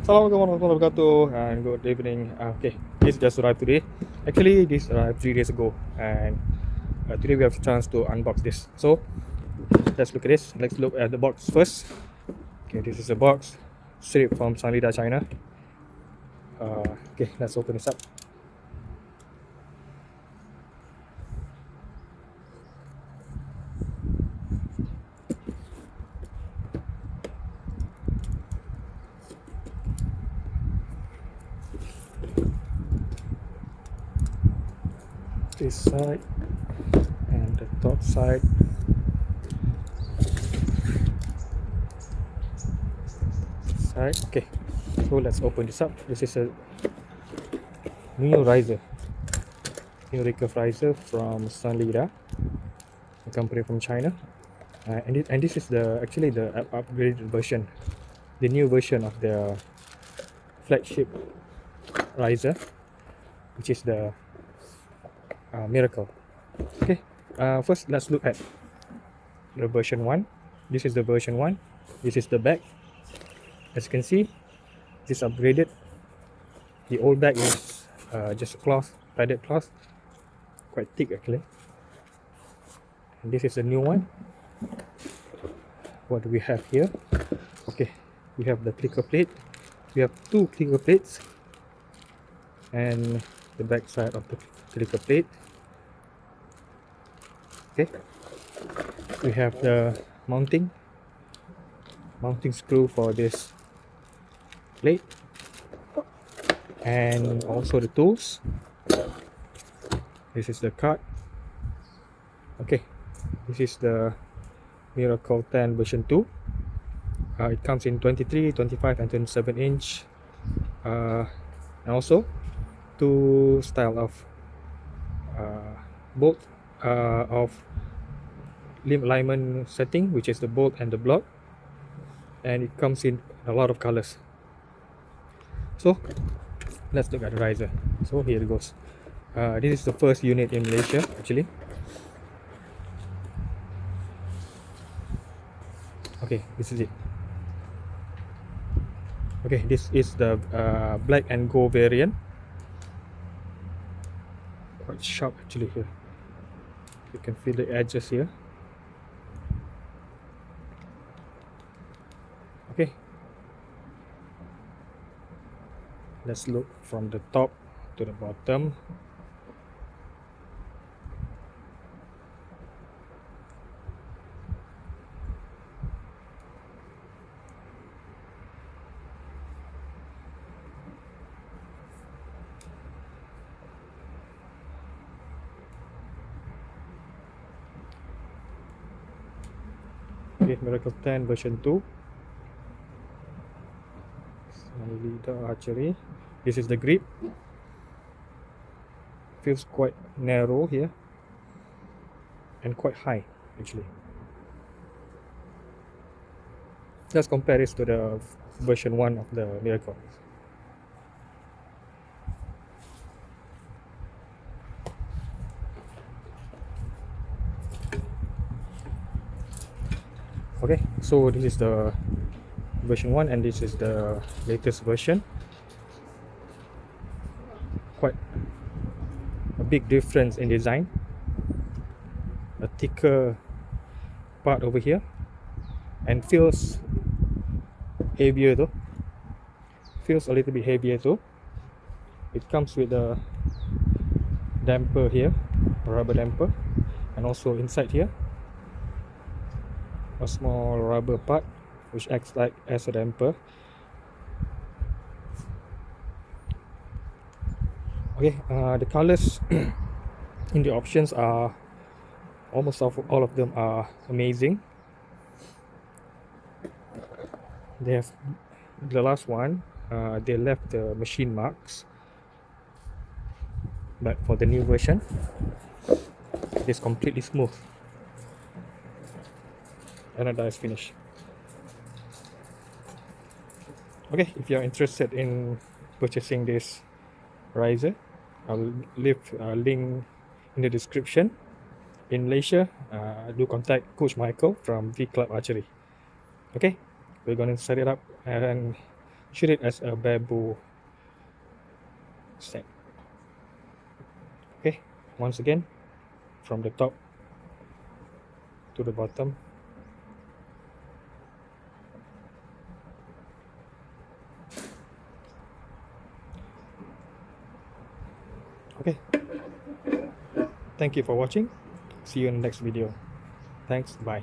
Assalamualaikum warahmatullahi wabarakatuh and good evening. Okay, this just arrived today. Actually, this arrived 3 days ago, and today we have a chance to unbox this. So let's look at this. Let's look at the box first. Okay, this is the box, straight from Sanlida, China. Okay, let's open this up. This side and the top side. Okay, so let's open this up. This is a new riser, new recurve riser from Sanlida, a company from China. And this is the actually the upgraded version, the new version of the flagship riser, which is the Miracle. Okay, first let's look at the version 1. This is the version 1. This is the back. As you can see, this is upgraded. The old back is just cloth, padded cloth, quite thick actually. And this is the new one. What do we have here? Okay, we have the clicker plate. We have two clicker plates and the back side of the clicker plate. Okay, we have the mounting screw for this plate, and also the tools. This is the card. Okay, this is the Miracle 10 version 2. It comes in 23, 25 and 27 inch, and also two style of bolt of limb alignment setting, which is the bolt and the block, and it comes in a lot of colors. So let's look at the riser. So here it goes. This is the first unit in Malaysia actually. Okay, this is it. Okay, this is the black and gold variant. Quite sharp actually here. You can feel the edges here. Okay, let's look from the top to the bottom. Okay, Miracle 10 version 2. Sanlida archery. This is the grip. Feels quite narrow here and quite high actually. Let's compare this to the version 1 of the Miracle. Okay, so this is the version 1 and this is the latest version. Quite a big difference in design. A thicker part over here and feels heavier though. Feels a little bit heavier though. It comes with a damper here, a rubber damper, and also inside here a small rubber part which acts like as a damper. Okay, the colors in the options are almost all of them are amazing. They have the last one, they left the machine marks, but for the new version it's completely smooth. Anodized finish. Okay, if you're interested in purchasing this riser, I'll leave a link in the description. In Malaysia, do contact Coach Michael from V Club Archery. Okay, we're going to set it up and Treat it as a bamboo set. Okay, once again, from the top to the bottom. Okay, thank you for watching. See you in the next video. Thanks, bye.